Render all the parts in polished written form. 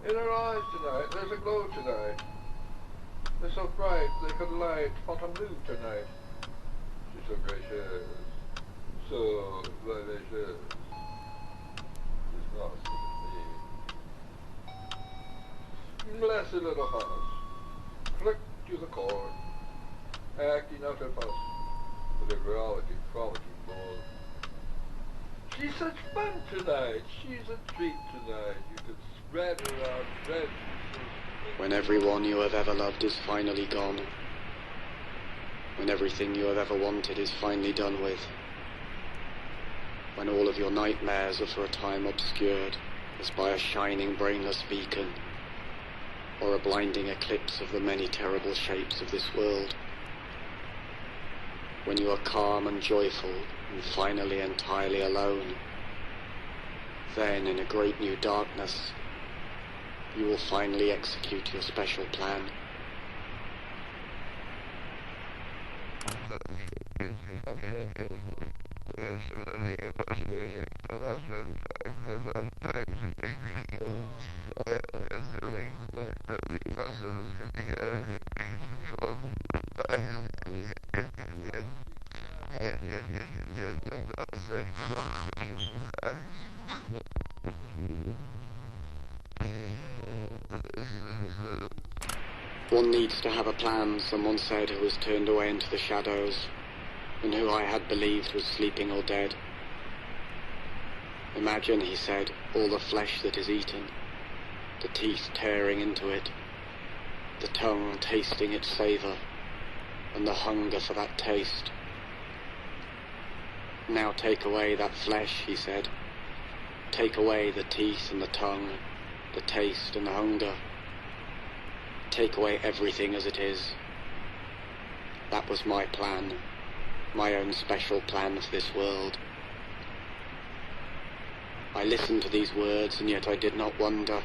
In her eyes tonight, there's a glow tonight. They're so bright, they could light Fontainebleau tonight. She's so gracious, so vivacious. She's not me. Blessed little house, click to the core, acting out her fuss, with a rollicking, frolicking ball. She's such fun tonight, she's a treat tonight, you could spread her out, spread. When everyone you have ever loved is finally gone, when everything you have ever wanted is finally done with, when all of your nightmares are for a time obscured as by a shining brainless beacon, or a blinding eclipse of the many terrible shapes of this world, when you are calm and joyful and finally entirely alone, then in a great new darkness you will finally execute your special plan. One needs to have a plan, someone said, who was turned away into the shadows, and who I had believed was sleeping or dead. Imagine, he said, all the flesh that is eaten, the teeth tearing into it, the tongue tasting its savour, and the hunger for that taste. Now take away that flesh, he said. Take away the teeth and the tongue, the taste and the hunger. Take away everything as it is. That was my plan, my own special plan for this world. I listened to these words, and yet I did not wonder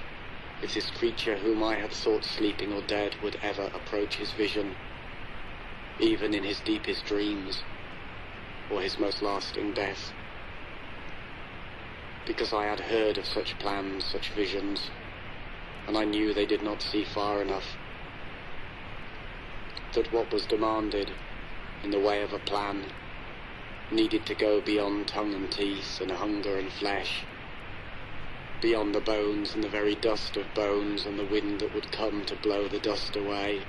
if this creature whom I had thought sleeping or dead would ever approach his vision, even in his deepest dreams, or his most lasting death. Because I had heard of such plans, such visions, and I knew they did not see far enough. That what was demanded in the way of a plan needed to go beyond tongue and teeth and hunger and flesh, beyond the bones and the very dust of bones and the wind that would come to blow the dust away.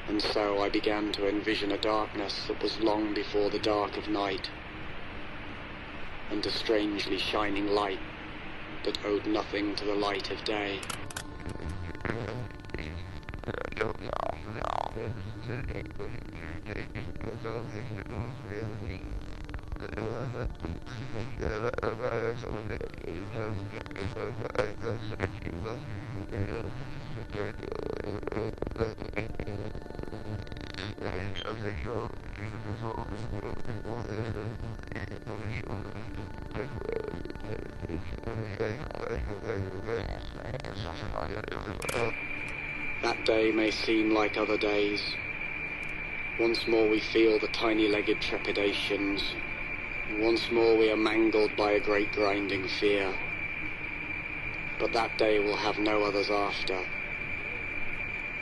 And so I began to envision a darkness that was long before the dark of night, and a strangely shining light that owed nothing to the light of day. That day may seem like other days. Once more we feel the tiny-legged trepidations. Once more we are mangled by a great grinding fear. But that day will have no others after.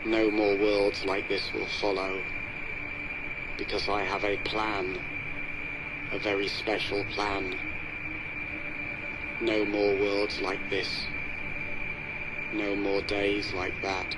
No more worlds like this will follow. Because I have a plan. A very special plan. No more worlds like this. No more days like that.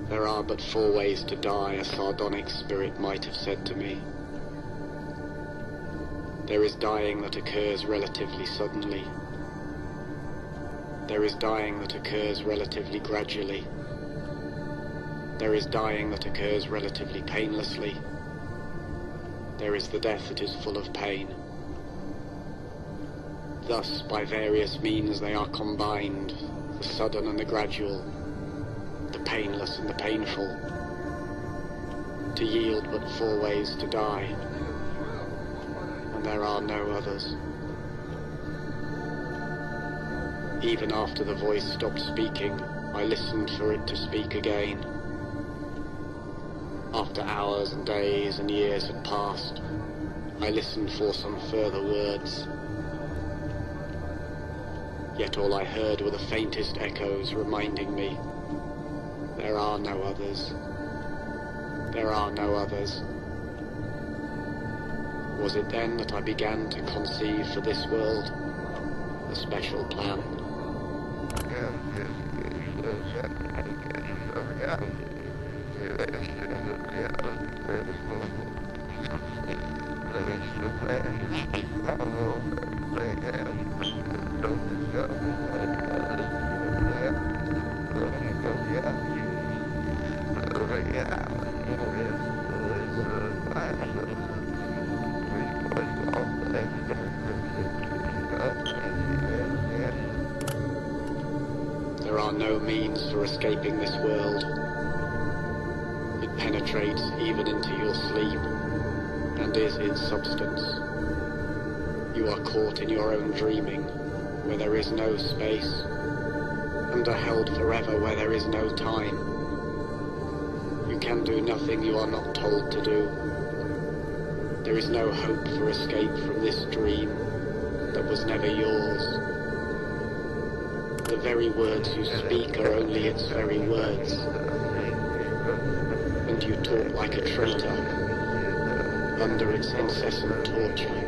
There are but 4 ways to die, a sardonic spirit might have said to me. There is dying that occurs relatively suddenly. There is dying that occurs relatively gradually. There is dying that occurs relatively painlessly. There is the death that is full of pain. Thus, by various means they are combined, the sudden and the gradual, the painless and the painful, to yield but 4 ways to die, and there are no others. Even after the voice stopped speaking, I listened for it to speak again. After hours and days and years had passed, I listened for some further words. Yet all I heard were the faintest echoes reminding me, there are no others. There are no others. Was it then that I began to conceive for this world a special plan? There are no means for escaping this world. It penetrates even into your sleep, and is its substance. You are caught in your own dreaming, where there is no space, and are held forever where there is no time. You can do nothing you are not told to do. There is no hope for escape from this dream that was never yours. The very words you speak are only its very words, and you talk like a traitor under its incessant torture.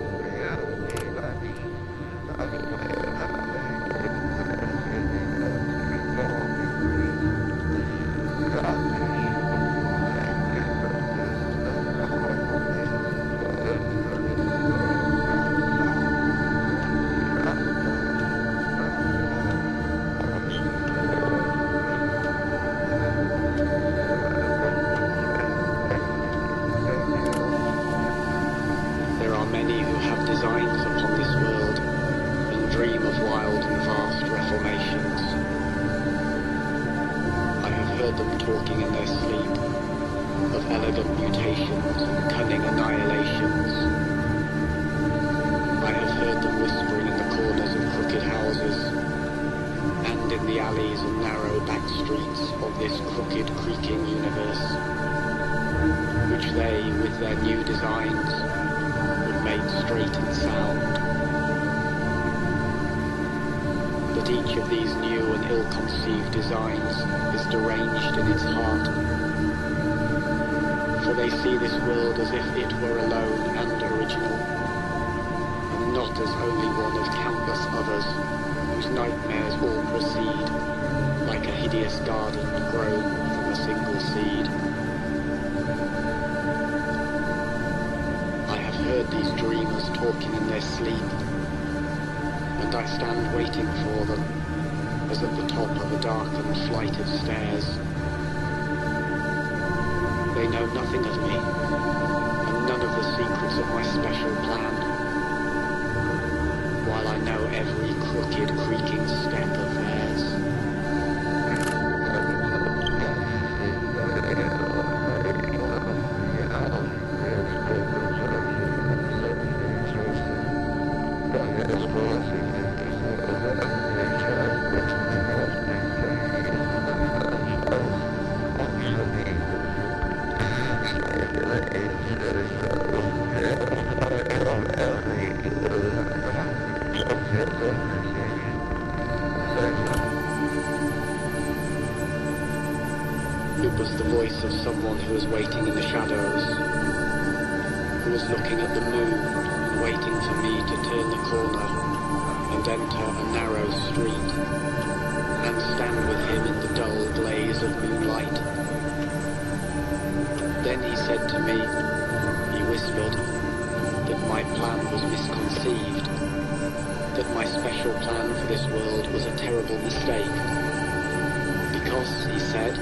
Many who have designs upon this world and dream of wild and vast reformations. I have heard them talking in their sleep of elegant mutations and cunning annihilations. I have heard them whispering in the corners of crooked houses and in the alleys and narrow back streets of this crooked, creaking universe, which they, with their new designs, made straight and sound. But each of these new and ill-conceived designs is deranged in its heart, for they see this world as if it were alone and original, and not as only one of countless others whose nightmares all proceed, like a hideous garden grown from a single seed. Heard these dreamers talking in their sleep, and I stand waiting for them, as at the top of a darkened flight of stairs. They know nothing of me, and none of the secrets of my special plan, while I know every crooked, creaking step of theirs. It was the voice of someone who was waiting in the shadows, who was looking at the moon and waiting for me to turn the corner and enter a narrow street and stand with him in the dull glaze of moonlight. Then he said to me, he whispered, that my plan was misconceived, that my special plan for this world was a terrible mistake, because, he said,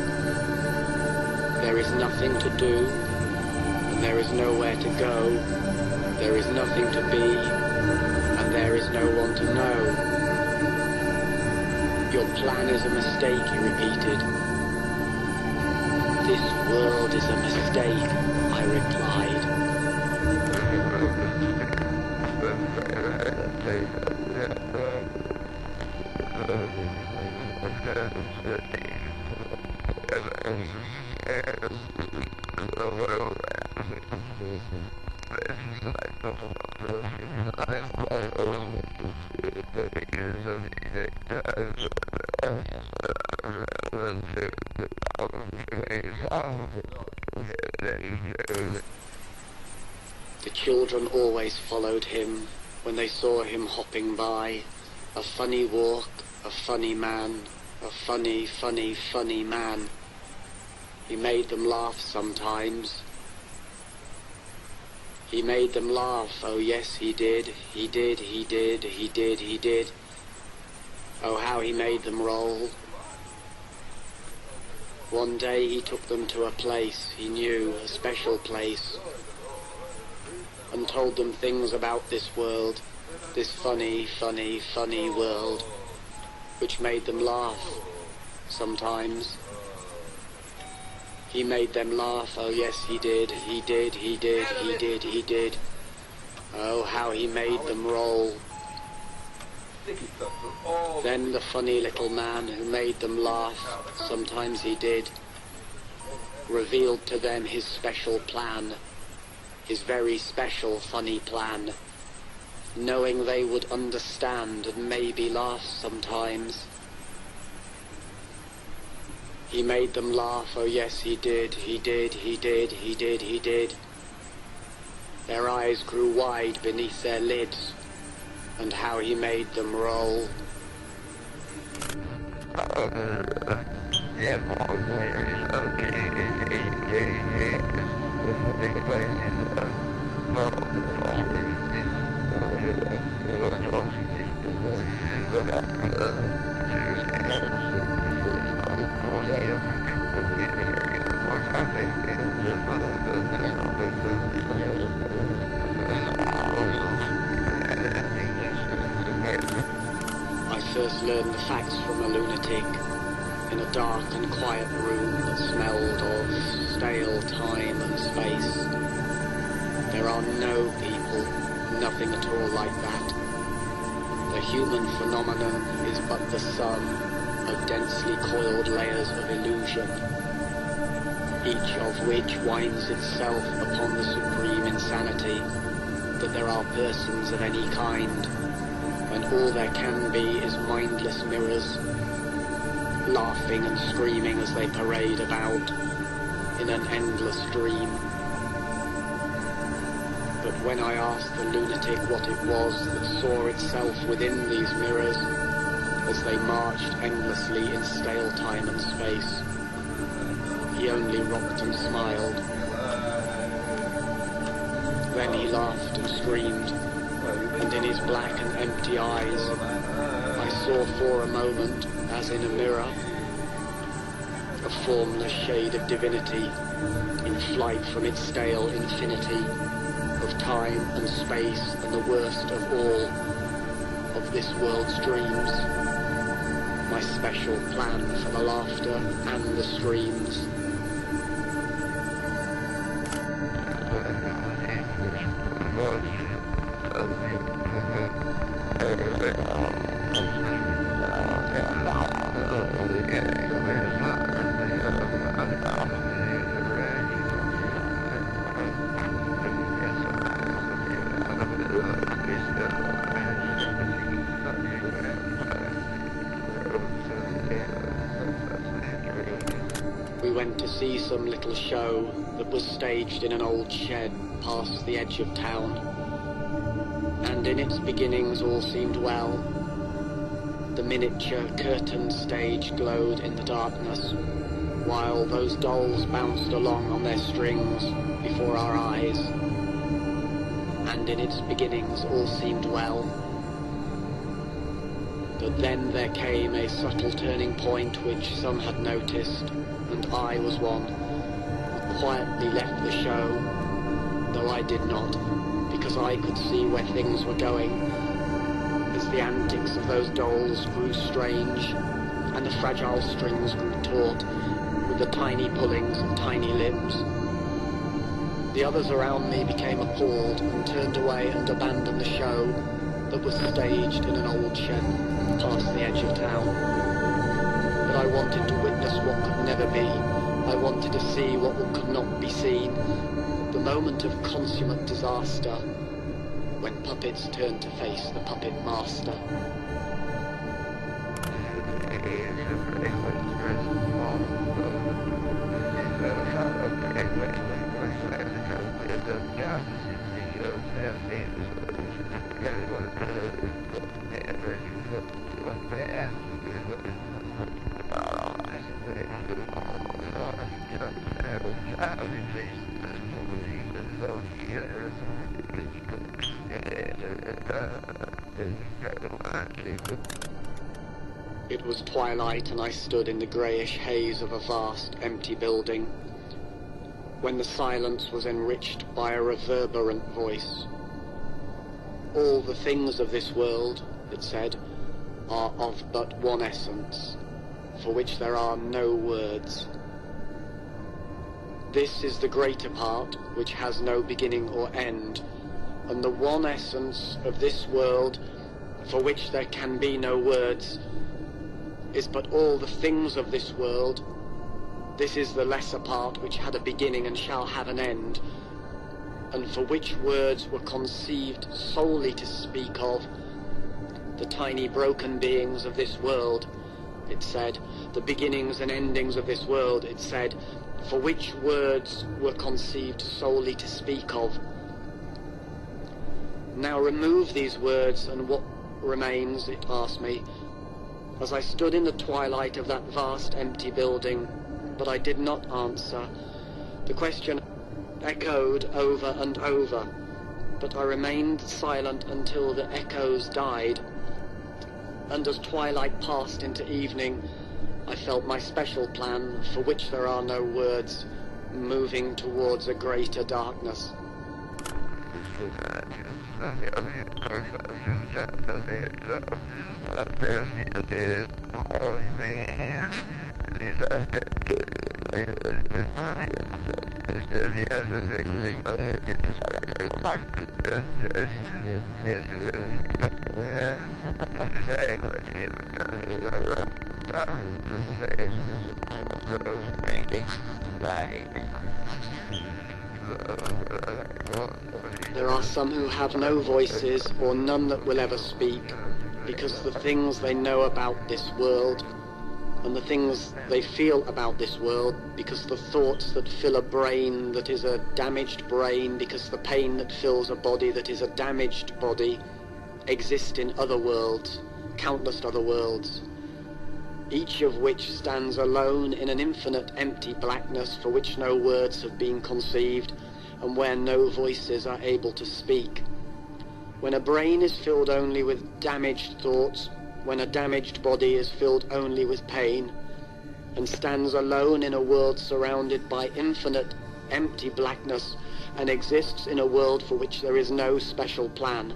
there is nothing to do, and there is nowhere to go, there is nothing to be, and there is no one to know. Your plan is a mistake, he repeated. This world is a mistake, I replied. The children always followed him when they saw him hopping by. A funny walk, a funny man, a funny, funny, funny man. He made them laugh sometimes. He made them laugh, oh yes he did, he did, he did, he did, he did. Oh how he made them roll. One day he took them to a place he knew, a special place, and told them things about this world, this funny, funny, funny world, which made them laugh sometimes. He made them laugh, oh yes he did, he did, he did, he did, he did. Oh how he made them roll. Then the funny little man who made them laugh, sometimes he did, revealed to them his special plan, his very special funny plan, knowing they would understand and maybe laugh sometimes. He made them laugh, oh yes he did, he did, he did, he did, he did. Their eyes grew wide beneath their lids, and how he made them roll. I first learned the facts from a lunatic in a dark and quiet room that smelled of stale time and space. There are no people, nothing at all like that. The human phenomenon is but the sum of densely coiled layers of illusion, each of which winds itself upon the supreme insanity that there are persons of any kind, when all there can be is mindless mirrors, laughing and screaming as they parade about in an endless dream. But when I asked the lunatic what it was that saw itself within these mirrors as they marched endlessly in stale time and space, he only rocked and smiled. Then he laughed and screamed, and in his black and empty eyes I saw for a moment, as in a mirror, a formless shade of divinity in flight from its stale infinity of time and space and the worst of all of this world's dreams, my special plan for the laughter and the screams. We went to see some little show that was staged in an old shed past the edge of town, and in its beginnings all seemed well. The miniature curtained stage glowed in the darkness, while those dolls bounced along on their strings before our eyes, and in its beginnings all seemed well. But then there came a subtle turning point which some had noticed, and I was one, who quietly left the show, though I did not, because I could see where things were going, the antics of those dolls grew strange, and the fragile strings grew taut, with the tiny pullings of tiny lips. The others around me became appalled and turned away and abandoned the show that was staged in an old shed past the edge of town. But I wanted to witness what could never be. I wanted to see what could not be seen. The moment of consummate disaster, when puppets turned to face the puppet master. It was twilight, and I stood in the greyish haze of a vast, empty building, when the silence was enriched by a reverberant voice. All the things of this world, it said, are of but one essence, for which there are no words. This is the greater part, which has no beginning or end, and the one essence of this world, for which there can be no words, is but all the things of this world. This is the lesser part, which had a beginning and shall have an end, and for which words were conceived solely to speak of. The tiny broken beings of this world, it said, the beginnings and endings of this world, it said, for which words were conceived solely to speak of. Now remove these words, and what remains, it asked me, as I stood in the twilight of that vast empty building. But I did not answer. The question echoed over and over, but I remained silent until the echoes died. And as twilight passed into evening, I felt my special plan, for which there are no words, moving towards a greater darkness. There are some who have no voices, or none that will ever speak, because the things they know about this world, and the things they feel about this world, because the thoughts that fill a brain that is a damaged brain, because the pain that fills a body that is a damaged body, exist in other worlds, countless other worlds, each of which stands alone in an infinite empty blackness for which no words have been conceived, and where no voices are able to speak. When a brain is filled only with damaged thoughts, when a damaged body is filled only with pain, and stands alone in a world surrounded by infinite empty blackness, and exists in a world for which there is no special plan.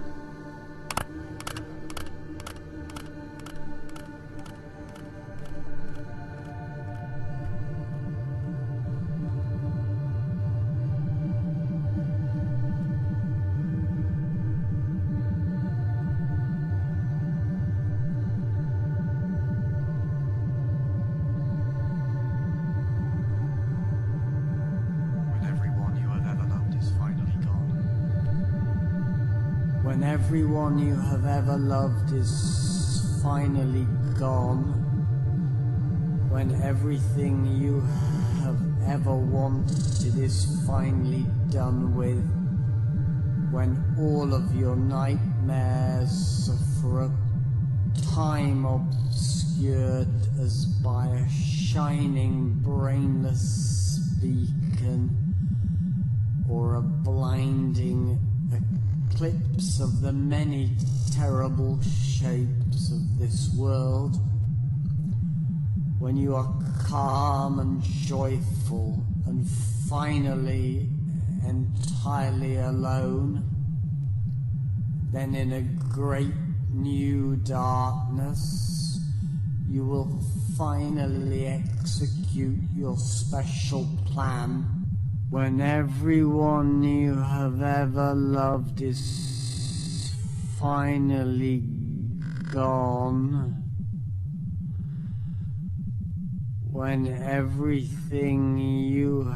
When everyone you have ever loved is finally gone, when everything you have ever wanted is finally done with, when all of your nightmares are for a time obscured as by a shining brainless beacon, or a blinding eclipse of the many terrible shapes of this world, when you are calm and joyful and finally entirely alone, then in a great new darkness, you will finally execute your special plan. When everyone you have ever loved is finally gone, when everything you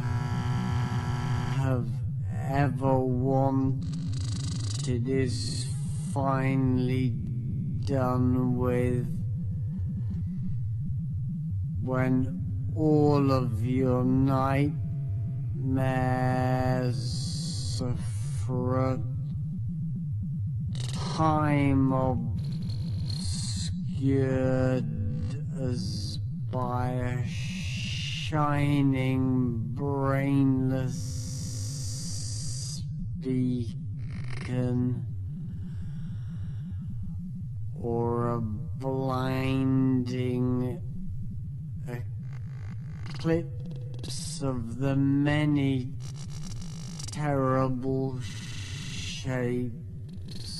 have ever wanted is finally done with, when all of your nightmares for a time obscured as by a shining brainless beacon, or a blinding eclipse of the many terrible shapes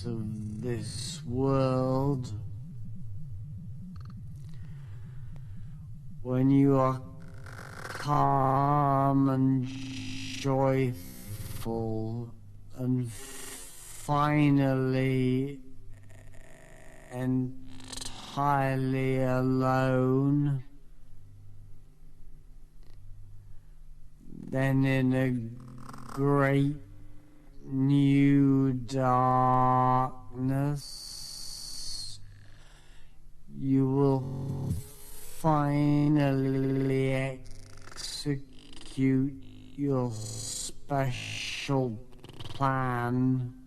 of this world, when you are calm and joyful and finally entirely alone, then in a great new darkness, you will finally execute your special plan.